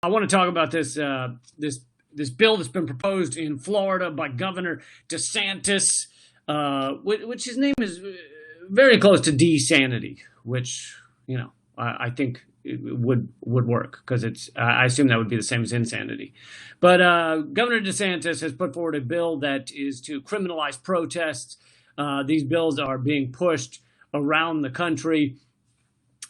I want to talk about this bill that's been proposed in Florida by Governor DeSantis, which his name is very close to D-sanity, which I think it would work because I assume that would be the same as insanity. But Governor DeSantis has put forward a bill that is to criminalize protests. These bills are being pushed around the country.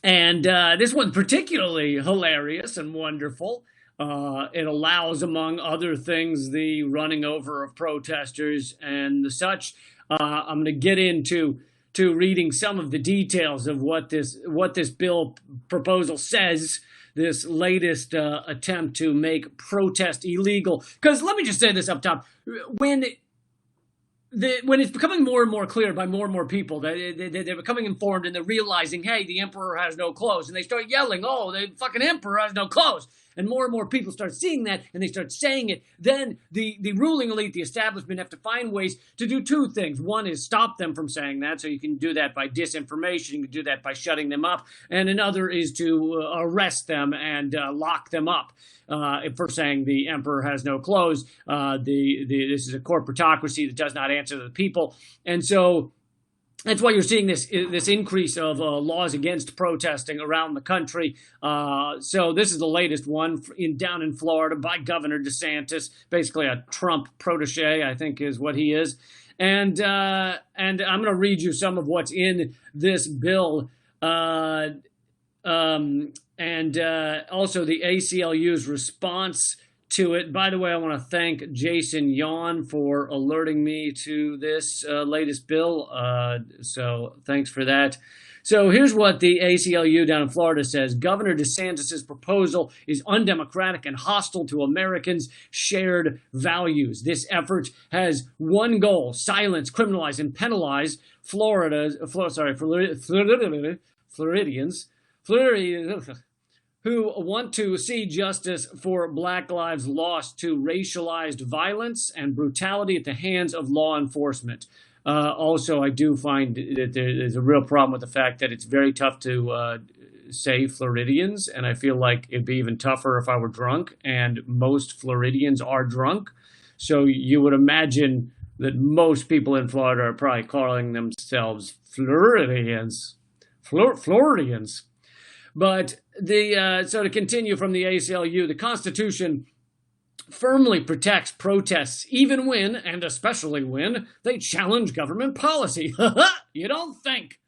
And this one's particularly hilarious and wonderful. It allows, among other things, the running over of protesters and such. I'm going to get into reading some of the details of what this bill proposal says. This latest attempt to make protest illegal. Because let me just say this up top: when it's becoming more and more clear by more and more people that they're becoming informed and they're realizing, hey, the emperor has no clothes, and they start yelling, oh, the fucking emperor has no clothes, and more people start seeing that and they start saying it, then the ruling elite, the establishment, have to find ways to do two things. One is stop them from saying that, so you can do that by disinformation, you can do that by shutting them up, and another is to arrest them and lock them up. For saying the emperor has no clothes. This is a corporatocracy that does not answer to the people. And so that's why you're seeing this increase of laws against protesting around the country. So this is the latest one down in Florida by Governor DeSantis, basically a Trump protege, I think is what he is. And I'm going to read you some of what's in this bill. And also the ACLU's response to it. By the way, I want to thank Jason Yon for alerting me to this latest bill. So thanks for that. So here's what the ACLU down in Florida says. Governor DeSantis' proposal is undemocratic and hostile to Americans' shared values. This effort has one goal: silence, criminalize, and penalize Floridians who want to see justice for Black lives lost to racialized violence and brutality at the hands of law enforcement. Also, I do find that there's a real problem with the fact that it's very tough to say Floridians, and I feel like it'd be even tougher if I were drunk, and most Floridians are drunk. So you would imagine that most people in Florida are probably calling themselves Floridians. Floridians. But so to continue from the ACLU, the Constitution firmly protects protests even when, and especially when, they challenge government policy. You don't think?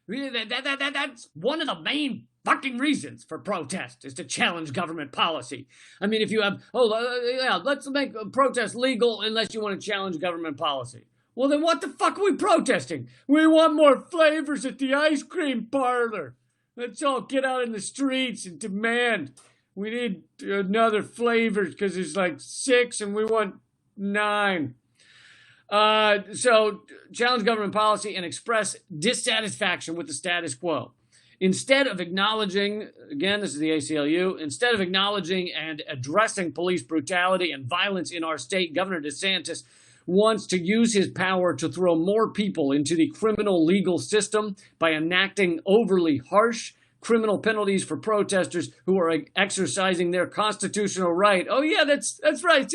That's one of the main fucking reasons for protest, is to challenge government policy. I mean, if you have, let's make protest legal unless you want to challenge government policy. Well, then what the fuck are we protesting? We want more flavors at the ice cream parlor. Let's all get out in the streets and demand. We need another flavor because there's like 6 and we want 9. So challenge government policy and express dissatisfaction with the status quo. Instead of acknowledging, again, this is the ACLU, instead of acknowledging and addressing police brutality and violence in our state, Governor DeSantis wants to use his power to throw more people into the criminal legal system by enacting overly harsh criminal penalties for protesters who are exercising their constitutional right. Oh yeah, that's right. It's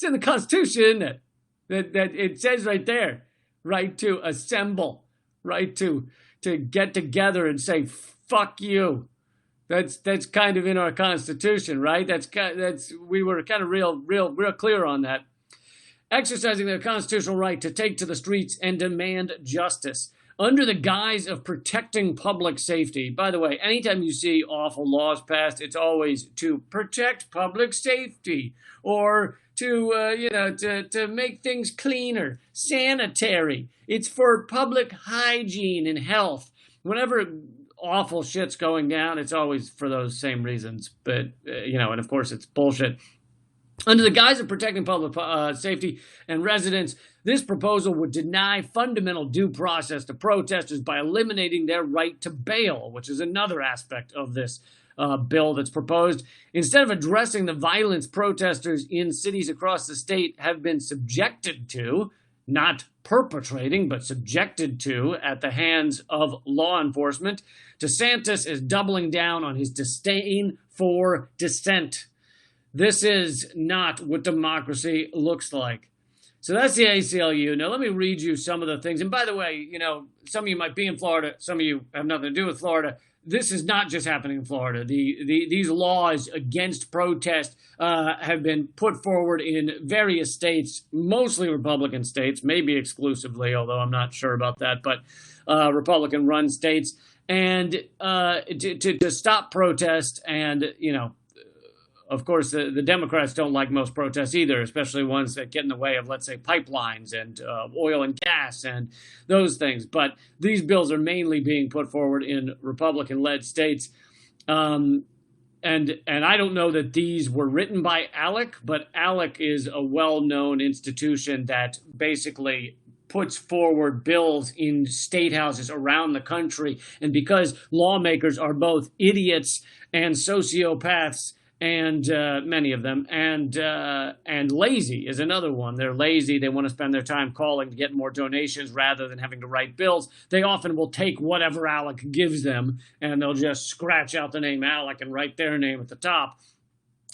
in the Constitution, isn't it? That it says right there, right to assemble, right to get together and say fuck you. That's kind of in our Constitution, right? We were kind of real clear on that. Exercising their constitutional right to take to the streets and demand justice under the guise of protecting public safety. By the way, anytime you see awful laws passed, it's always to protect public safety or to make things cleaner, sanitary. It's for public hygiene and health. Whenever awful shit's going down, it's always for those same reasons. But, and of course it's bullshit. Under the guise of protecting public safety and residents, this proposal would deny fundamental due process to protesters by eliminating their right to bail, which is another aspect of this bill that's proposed. Instead of addressing the violence protesters in cities across the state have been subjected to, not perpetrating, but subjected to at the hands of law enforcement, DeSantis is doubling down on his disdain for dissent. This is not what democracy looks like. So that's the ACLU. Now, let me read you some of the things. And by the way, some of you might be in Florida. Some of you have nothing to do with Florida. This is not just happening in Florida. These laws against protest have been put forward in various states, mostly Republican states, maybe exclusively, although I'm not sure about that, but Republican-run states, and to stop protest. And, of course, the Democrats don't like most protests either, especially ones that get in the way of, let's say, pipelines and oil and gas and those things. But these bills are mainly being put forward in Republican-led states. And I don't know that these were written by ALEC, but ALEC is a well-known institution that basically puts forward bills in state houses around the country. And because lawmakers are both idiots and sociopaths, and many of them, and lazy is another one. They're lazy. They want to spend their time calling to get more donations rather than having to write bills. They often will take whatever ALEC gives them, and they'll just scratch out the name ALEC and write their name at the top.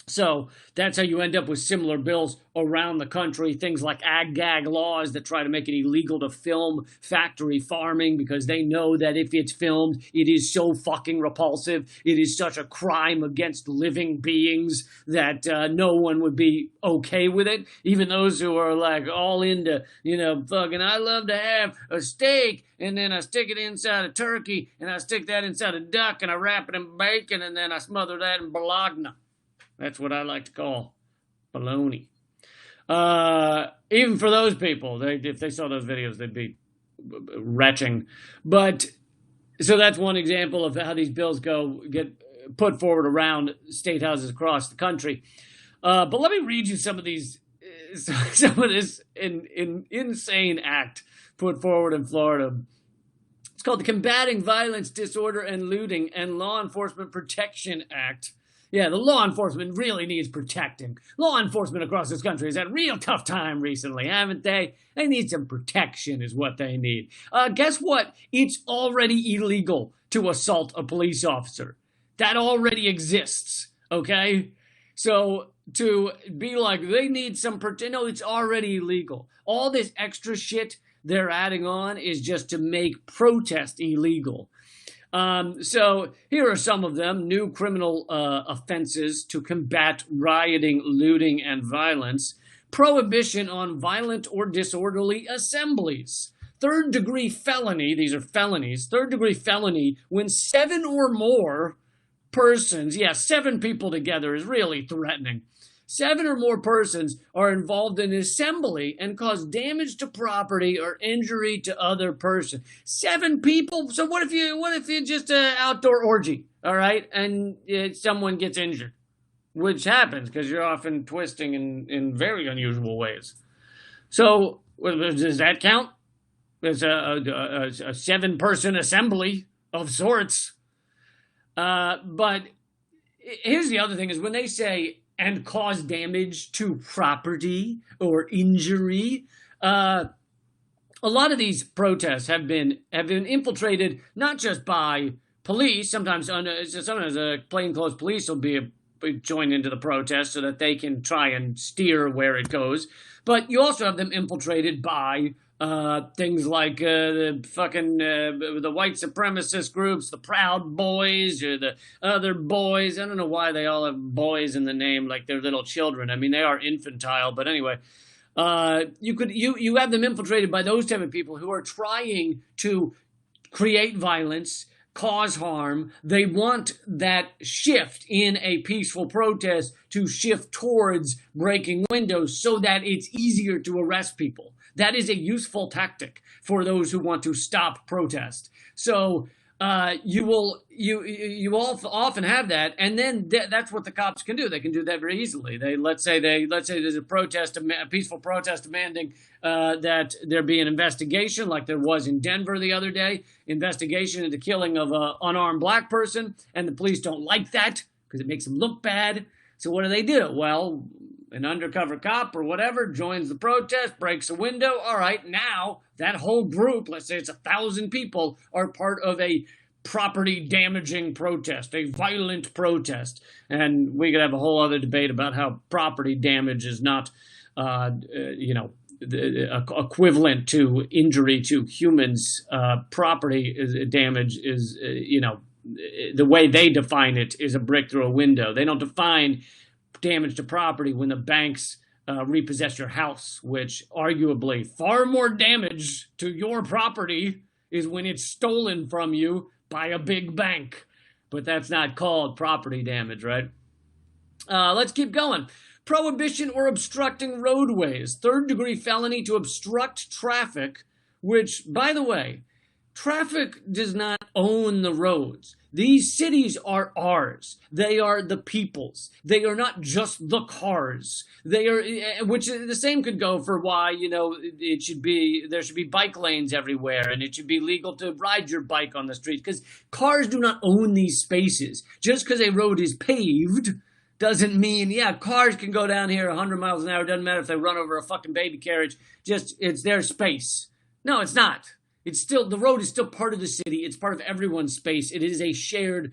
So that's how you end up with similar bills around the country, things like ag-gag laws that try to make it illegal to film factory farming because they know that if it's filmed, it is so fucking repulsive. It is such a crime against living beings that no one would be okay with it. Even those who are like all into, fucking, I love to have a steak and then I stick it inside a turkey and I stick that inside a duck and I wrap it in bacon and then I smother that in bologna. That's what I like to call baloney. Even for those people, if they saw those videos, they'd be retching. But so that's one example of how these bills get put forward around state houses across the country. But let me read you some of this insane act put forward in Florida. It's called the Combating Violence, Disorder, and Looting and Law Enforcement Protection Act. Yeah, the law enforcement really needs protecting. Law enforcement across this country has had a real tough time recently, haven't they? They need some protection is what they need. Guess what? It's already illegal to assault a police officer. That already exists, okay? So to be like, they need some protection, no, it's already illegal. All this extra shit they're adding on is just to make protest illegal. So here are some of them. New criminal offenses to combat rioting, looting, and violence. Prohibition on violent or disorderly assemblies. Third-degree felony, these are felonies, third-degree felony when 7 or more persons, 7 people together is really threatening. 7 or more persons are involved in an assembly and cause damage to property or injury to other person. 7 people. So what if you just an outdoor orgy, all right, and someone gets injured, which happens because you're often twisting in very unusual ways. So does that count? There's a 7-person assembly of sorts. But here's the other thing: is when they say and cause damage to property or injury. A lot of these protests have been infiltrated not just by police. Sometimes plainclothes police will be joined into the protest so that they can try and steer where it goes. But you also have them infiltrated by things like the white supremacist groups, the Proud Boys, or the other boys. I don't know why they all have boys in the name like they're little children. I mean, they are infantile, but anyway, you have them infiltrated by those type of people who are trying to create violence, cause harm. They want that shift in a peaceful protest to shift towards breaking windows so that it's easier to arrest people. That is a useful tactic for those who want to stop protest. So you often have that, and then that's what the cops can do. They can do that very easily. Let's say there's a peaceful protest demanding that there be an investigation, like there was in Denver the other day, investigation into killing of an unarmed black person, and the police don't like that because it makes them look bad. So what do? Well, an undercover cop or whatever joins the protest, breaks a window. All right, now that whole group, let's say it's 1,000 people, are part of a property damaging protest, a violent protest. And we could have a whole other debate about how property damage is not, equivalent to injury to humans. Property damage is, the way they define it is a brick through a window. They don't define damage to property when the banks repossess your house, which arguably far more damage to your property is when it's stolen from you by a big bank. But that's not called property damage, right? Let's keep going. Prohibition or obstructing roadways. Third-degree felony to obstruct traffic, which, by the way, traffic does not own the roads. These cities are ours. They are the people's. They are not just the cars. They are, which the same could go for why, there should be bike lanes everywhere, and it should be legal to ride your bike on the street, because cars do not own these spaces. Just because a road is paved doesn't mean, cars can go down here 100 miles an hour. Doesn't matter if they run over a fucking baby carriage. It's their space. No, it's not. It's still, the road is still part of the city. It's part of everyone's space. It is a shared,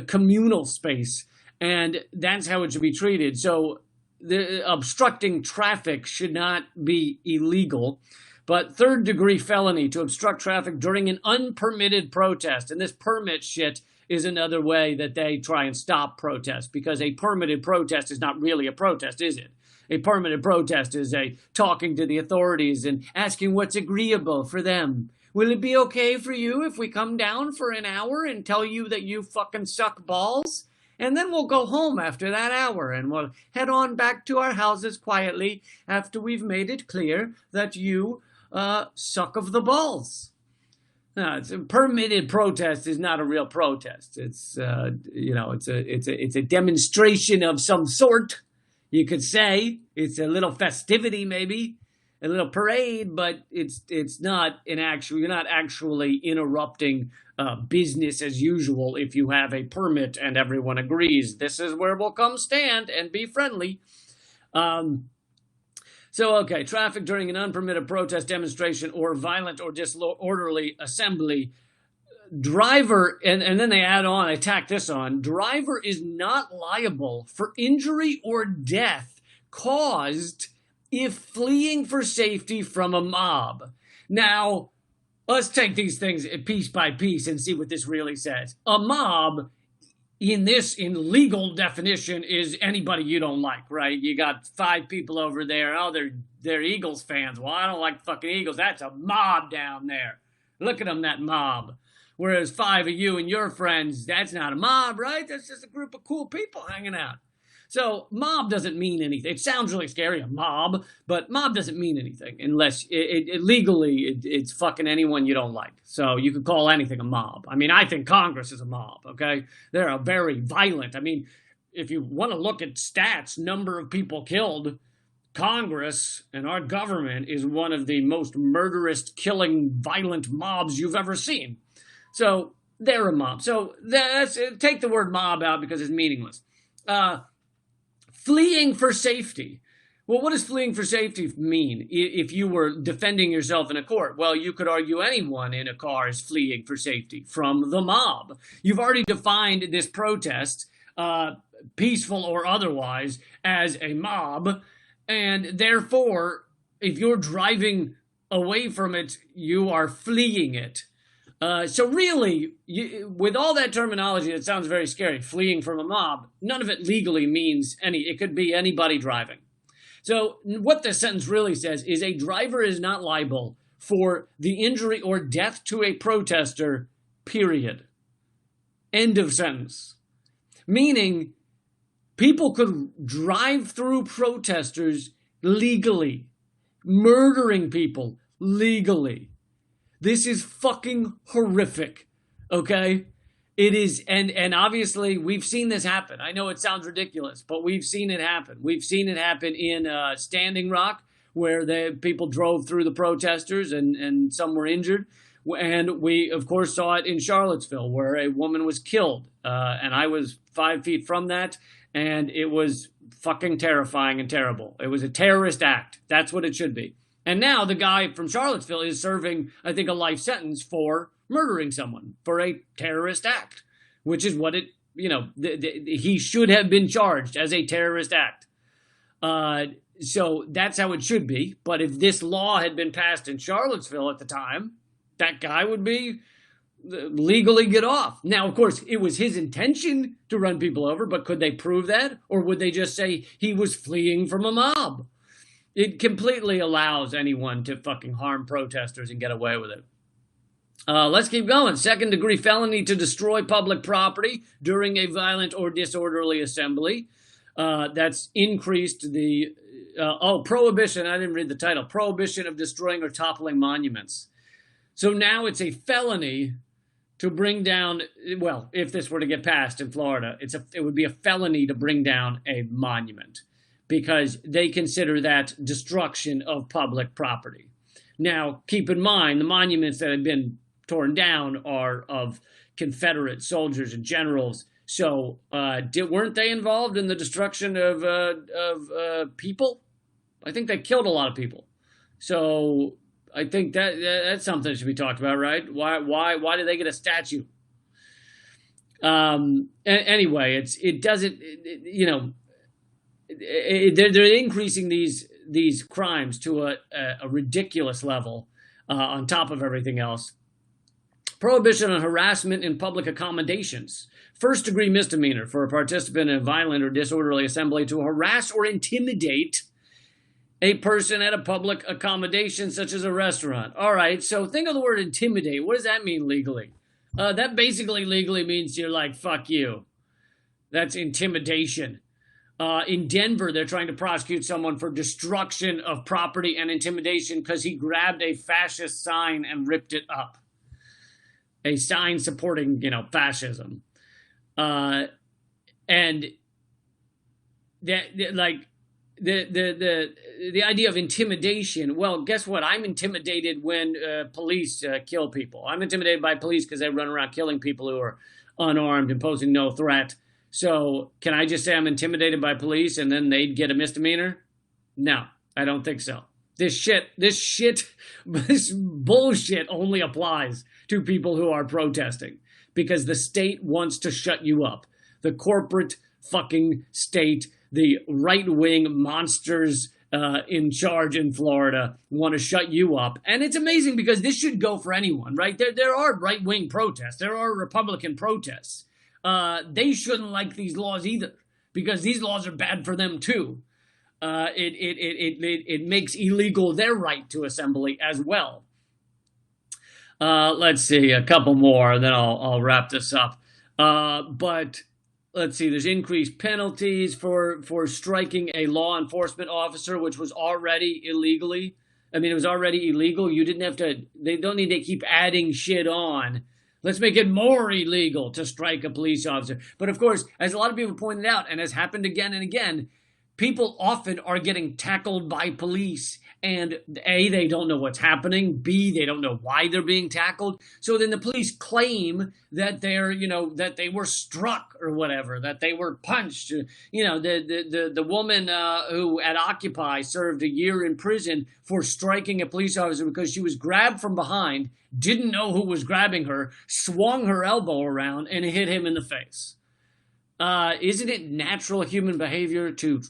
communal space. And that's how it should be treated. So the obstructing traffic should not be illegal. But third-degree felony to obstruct traffic during an unpermitted protest. And this permit shit is another way that they try and stop protests, because a permitted protest is not really a protest, is it? A permitted protest is a talking to the authorities and asking what's agreeable for them. Will it be okay for you if we come down for an hour and tell you that you fucking suck balls? And then we'll go home after that hour and we'll head on back to our houses quietly after we've made it clear that you suck of the balls. No, it's a permitted protest is not a real protest. It's it's a demonstration of some sort. You could say it's a little festivity, maybe a little parade, but it's not an actual. You're not actually interrupting business as usual if you have a permit and everyone agrees this is where we'll come stand and be friendly. Okay, traffic during an unpermitted protest, demonstration, or violent or disorderly assembly. Driver, and then they tack this on, driver is not liable for injury or death caused if fleeing for safety from a mob. Now, let's take these things piece by piece and see what this really says. A mob, in legal definition, is anybody you don't like, right? You got 5 people over there. Oh, they're Eagles fans. Well, I don't like fucking Eagles. That's a mob down there. Look at them, that mob. Whereas 5 of you and your friends, that's not a mob, right? That's just a group of cool people hanging out. So mob doesn't mean anything. It sounds really scary, a mob, but mob doesn't mean anything unless legally it's fucking anyone you don't like. So you could call anything a mob. I mean, I think Congress is a mob, okay? They're a very violent. I mean, if you want to look at stats, number of people killed, Congress and our government is one of the most murderous, killing, violent mobs you've ever seen. So they're a mob. So take the word mob out because it's meaningless. Fleeing for safety. Well, what does fleeing for safety mean if you were defending yourself in a court? Well, you could argue anyone in a car is fleeing for safety from the mob. You've already defined this protest, peaceful or otherwise, as a mob. And therefore, if you're driving away from it, you are fleeing it. So really, with all that terminology, it sounds very scary. Fleeing from a mob, none of it legally means it could be anybody driving. So what this sentence really says is a driver is not liable for the injury or death to a protester, period. End of sentence. Meaning, people could drive through protesters legally, murdering people legally. This is fucking horrific, okay? It is, and obviously we've seen this happen. I know it sounds ridiculous, but we've seen it happen. We've seen it happen in Standing Rock, where the people drove through the protesters and some were injured. And we, of course, saw it in Charlottesville, where a woman was killed. And I was 5 feet from that, and it was fucking terrifying and terrible. It was a terrorist act. That's what it should be. And now the guy from Charlottesville is serving, I think, a life sentence for murdering someone for a terrorist act, which is what it, he should have been charged as a terrorist act. So that's how it should be. But if this law had been passed in Charlottesville at the time, that guy would be legally get off. Now, of course, it was his intention to run people over, but could they prove that? Or would they just say he was fleeing from a mob? It completely allows anyone to fucking harm protesters and get away with it. Let's keep going. Second-degree felony to destroy public property during a violent or disorderly assembly. That's increased the, prohibition, I didn't read the title, prohibition of destroying or toppling monuments. So now it's a felony to bring down, well, if this were to get passed in Florida, it would be a felony to bring down a monument because they consider that destruction of public property. Now, keep in mind, the monuments that have been torn down are of Confederate soldiers and generals. So weren't they involved in the destruction of people? I think they killed a lot of people. So I think that's something that should be talked about, right? Why did they get a statue? Anyway, they're increasing these crimes to a ridiculous level on top of everything else. Prohibition on harassment in public accommodations. First-degree misdemeanor for a participant in a violent or disorderly assembly to harass or intimidate a person at a public accommodation, such as a restaurant. All right, so think of the word intimidate. What does that mean legally? That basically legally means you're like, fuck you. That's intimidation. In Denver, they're trying to prosecute someone for destruction of property and intimidation because he grabbed a fascist sign and ripped it up. A sign supporting, fascism. And that, the idea of intimidation, well, guess what? I'm intimidated when police kill people. I'm intimidated by police because they run around killing people who are unarmed and posing no threat. So can I just say I'm intimidated by police and then they'd get a misdemeanor? No, I don't think so. This bullshit only applies to people who are protesting because the state wants to shut you up. The corporate fucking state, the right-wing monsters in charge in Florida want to shut you up. And it's amazing because this should go for anyone, right? There are right-wing protests. There are Republican protests. They shouldn't like these laws either because these laws are bad for them too. It makes illegal their right to assembly as well. Let's see, a couple more, and then I'll wrap this up. But let's see, there's increased penalties for striking a law enforcement officer, which was already illegally. I mean, it was already illegal. You didn't have to, they don't need to keep adding shit on. Let's make it more illegal to strike a police officer. But of course, as a lot of people pointed out, and has happened again and again, people often are getting tackled by police. And A, they don't know what's happening. B, they don't know why they're being tackled. So then the police claim that that they were struck or whatever, that they were punched. The woman who at Occupy served a year in prison for striking a police officer because she was grabbed from behind, didn't know who was grabbing her, swung her elbow around and hit him in the face. Isn't it natural human behavior to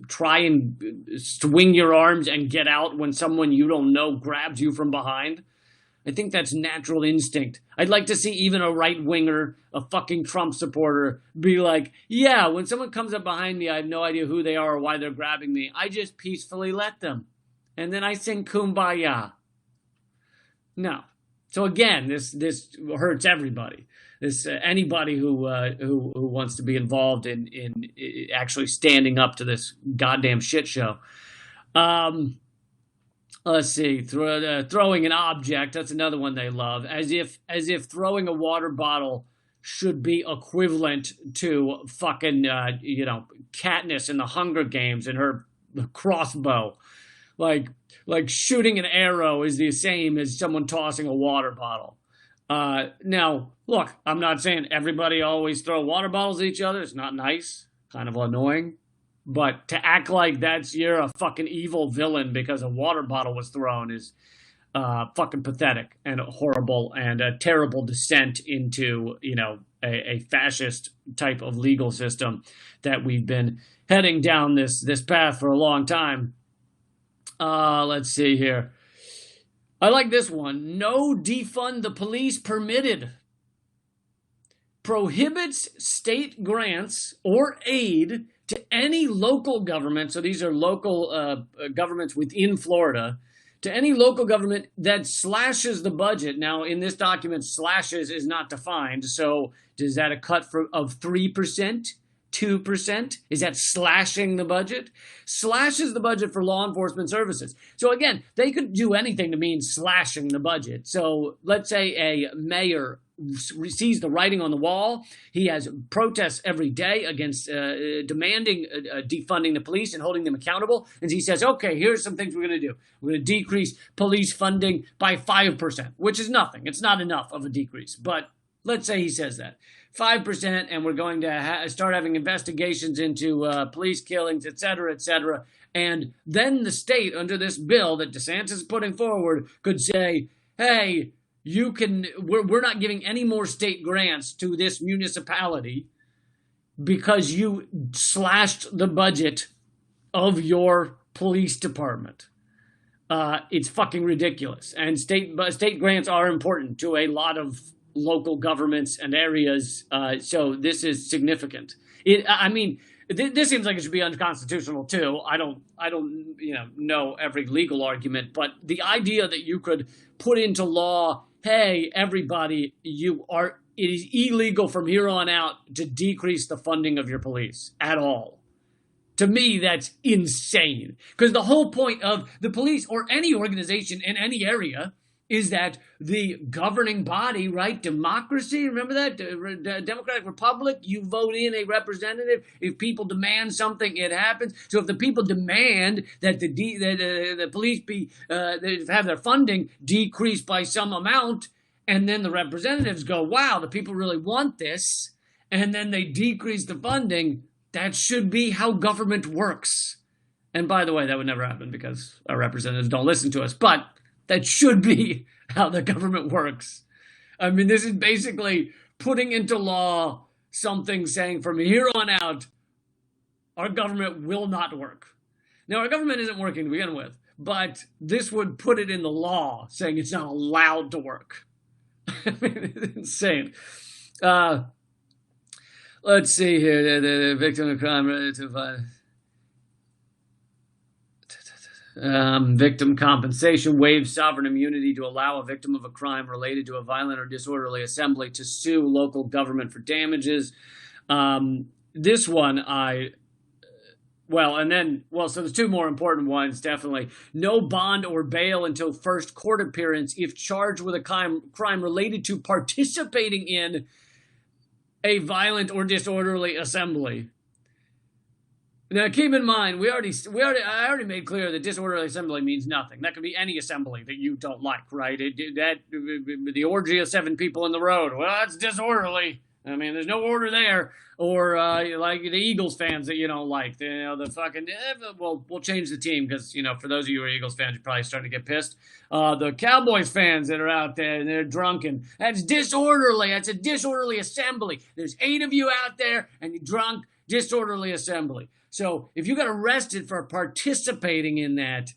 try and swing your arms and get out when someone you don't know grabs you from behind? I think that's natural instinct. I'd like to see even a right-winger, a fucking Trump supporter, be like, yeah, when someone comes up behind me, I have no idea who they are or why they're grabbing me. I just peacefully let them. And then I sing Kumbaya. No. So again, this hurts everybody. Anybody who wants to be involved in actually standing up to this goddamn shit show. Let's see, throwing an object. That's another one they love. As if throwing a water bottle should be equivalent to fucking Katniss in the Hunger Games and her crossbow. Like shooting an arrow is the same as someone tossing a water bottle. Now, look, I'm not saying everybody always throw water bottles at each other. It's not nice, kind of annoying. But to act like you're a fucking evil villain because a water bottle was thrown is fucking pathetic and horrible and a terrible descent into, a fascist type of legal system that we've been heading down this path for a long time. Let's see here. I like this one. No defund the police permitted. Prohibits state grants or aid to any local government. So these are local governments within Florida. To any local government that slashes the budget. Now, in this document, slashes is not defined. So is that a cut of 3%? 2%? Is that slashing the budget? Slashes the budget for law enforcement services. So again, they could do anything to mean slashing the budget. So let's say a mayor sees the writing on the wall. He has protests every day against demanding defunding the police and holding them accountable. And he says, okay, here's some things we're going to do. We're going to decrease police funding by 5%, which is nothing. It's not enough of a decrease. But let's say he says that. 5%, and we're going to start having investigations into police killings, et cetera, et cetera. And then the state, under this bill that DeSantis is putting forward, could say, hey, we're not giving any more state grants to this municipality because you slashed the budget of your police department. It's fucking ridiculous. And state grants are important to a lot of local governments and areas. So this is significant. This seems like it should be unconstitutional too. I don't know every legal argument, but the idea that you could put into law, hey, everybody, it is illegal from here on out to decrease the funding of your police at all. To me, that's insane. Because the whole point of the police or any organization in any area is that the governing body, right? Democracy, remember that? Democratic Republic, you vote in a representative. If people demand something, it happens. So if the people demand that the police have their funding decreased by some amount, and then the representatives go, wow, the people really want this, and then they decrease the funding, that should be how government works. And by the way, that would never happen because our representatives don't listen to us, but that should be how the government works. I mean, this is basically putting into law something saying from here on out, our government will not work. Now, our government isn't working to begin with, but this would put it in the law saying it's not allowed to work. I mean, it's insane. Let's see here. The victim of crime relative to victim compensation waives sovereign immunity to allow a victim of a crime related to a violent or disorderly assembly to sue local government for damages. This one so there's two more important ones, definitely. No bond or bail until first court appearance if charged with a crime related to participating in a violent or disorderly assembly. Now, keep in mind, I already made clear that disorderly assembly means nothing. That could be any assembly that you don't like, right? The orgy of 7 people in the road. Well, that's disorderly. I mean, there's no order there. Or like the Eagles fans that you don't like. We'll change the team because, for those of you who are Eagles fans, you're probably starting to get pissed. The Cowboys fans that are out there and they're drunken. That's disorderly. That's a disorderly assembly. There's 8 of you out there and you're drunk. Disorderly assembly. So if you got arrested for participating in that,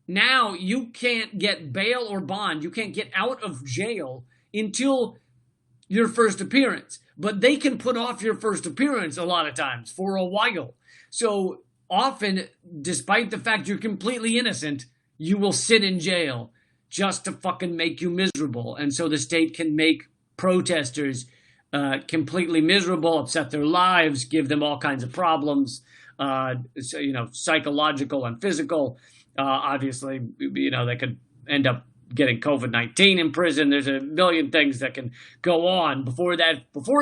now you can't get bail or bond. You can't get out of jail until your first appearance. But they can put off your first appearance a lot of times for a while. So often, despite the fact you're completely innocent, you will sit in jail just to fucking make you miserable. And so the state can make protesters completely miserable, upset their lives, give them all kinds of problems, psychological and physical. Obviously, they could end up getting COVID-19 in prison. There's a million things that can go on before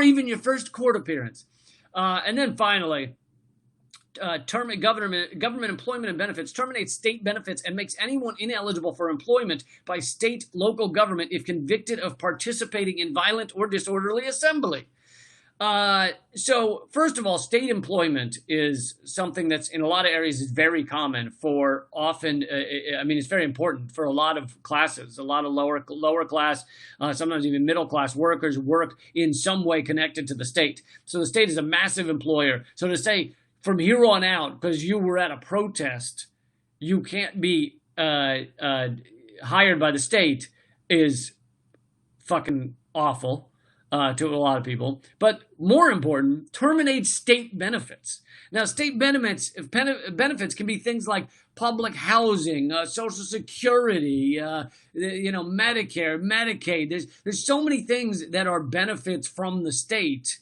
even your first court appearance. And then finally, government employment and benefits terminates state benefits and makes anyone ineligible for employment by state local government if convicted of participating in violent or disorderly assembly. So first of all, state employment is something that's in a lot of areas is very common for often. I mean, it's very important for a lot of classes. A lot of lower class, sometimes even middle class workers work in some way connected to the state. So the state is a massive employer. So to say from here on out, because you were at a protest, you can't be hired by the state is fucking awful to a lot of people. But more important, terminate state benefits. Now, state benefits can be things like public housing, Social Security, Medicare, Medicaid. There's so many things that are benefits from the state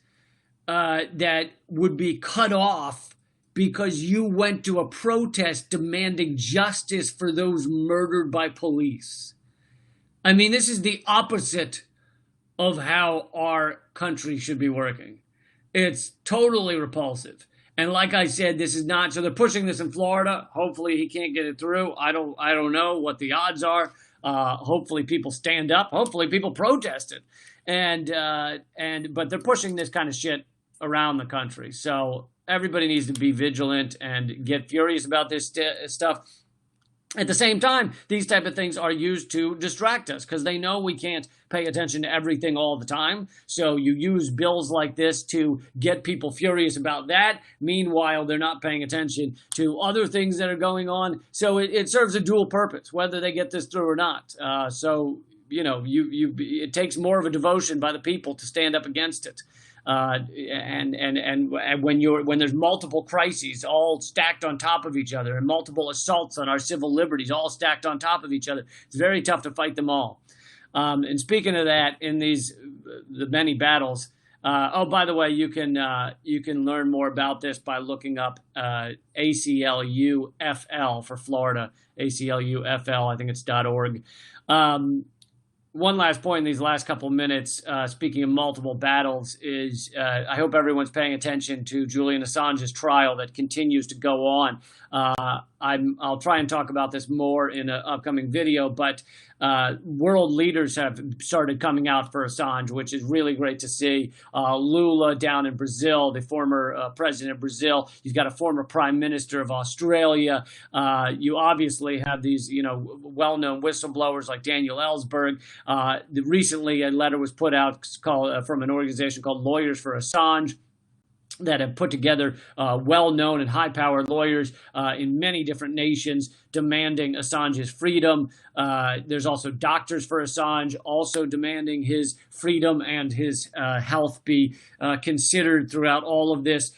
that would be cut off because you went to a protest demanding justice for those murdered by police. I mean, this is the opposite of how our country should be working. It's totally repulsive. And like I said, this is not, so they're pushing this in Florida. Hopefully he can't get it through. I don't know what the odds are. Hopefully people stand up. Hopefully people protest it. But they're pushing this kind of shit around the country. So everybody needs to be vigilant and get furious about this stuff. At the same time, these type of things are used to distract us because they know we can't pay attention to everything all the time. So you use bills like this to get people furious about that. Meanwhile, they're not paying attention to other things that are going on. So it serves a dual purpose, whether they get this through or not. It takes more of a devotion by the people to stand up against it. And when there's multiple crises all stacked on top of each other and multiple assaults on our civil liberties all stacked on top of each other, it's very tough to fight them all. And speaking of that, in the many battles, by the way, you can learn more about this by looking up ACLU-FL for Florida, ACLU-FL, I think it's .org. One last point in these last couple of minutes, speaking of multiple battles, is I hope everyone's paying attention to Julian Assange's trial that continues to go on. I'll try and talk about this more in an upcoming video, but world leaders have started coming out for Assange, which is really great to see. Lula down in Brazil, the former president of Brazil. You've got a former prime minister of Australia. You obviously have these, well-known whistleblowers like Daniel Ellsberg. Recently, a letter was put out from an organization called Lawyers for Assange, that have put together well-known and high-powered lawyers in many different nations demanding Assange's freedom. There's also Doctors for Assange also demanding his freedom and his health be considered throughout all of this.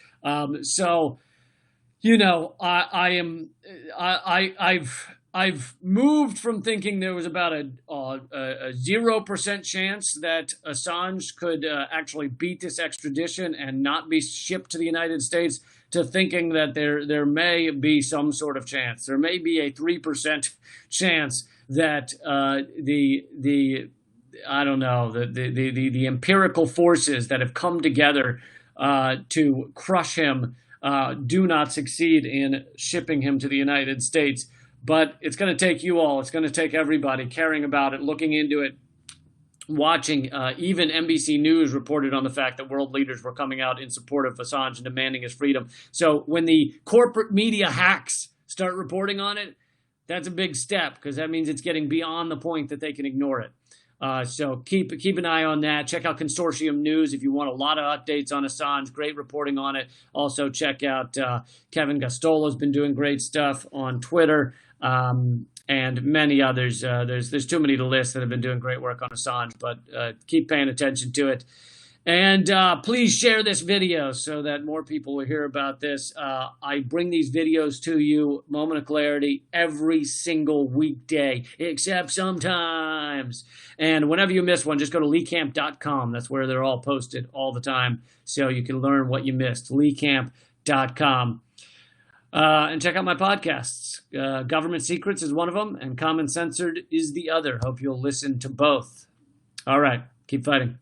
I've moved from thinking there was about a 0% chance that Assange could actually beat this extradition and not be shipped to the United States to thinking that there may be some sort of chance. There may be a 3% chance that the empirical forces that have come together to crush him do not succeed in shipping him to the United States. But it's going to take you all. It's going to take everybody caring about it, looking into it, watching. Even NBC News reported on the fact that world leaders were coming out in support of Assange and demanding his freedom. So when the corporate media hacks start reporting on it, that's a big step because that means it's getting beyond the point that they can ignore it. So keep an eye on that. Check out Consortium News if you want a lot of updates on Assange. Great reporting on it. Also check out Kevin Gastolo's been doing great stuff on Twitter. And many others. There's too many to list that have been doing great work on Assange, but keep paying attention to it. And please share this video so that more people will hear about this. I bring these videos to you, Moment of Clarity, every single weekday, except sometimes. And whenever you miss one, just go to leecamp.com. That's where they're all posted all the time, so you can learn what you missed, leecamp.com. And check out my podcasts. Government Secrets is one of them, and Common Censored is the other. Hope you'll listen to both. All right, keep fighting.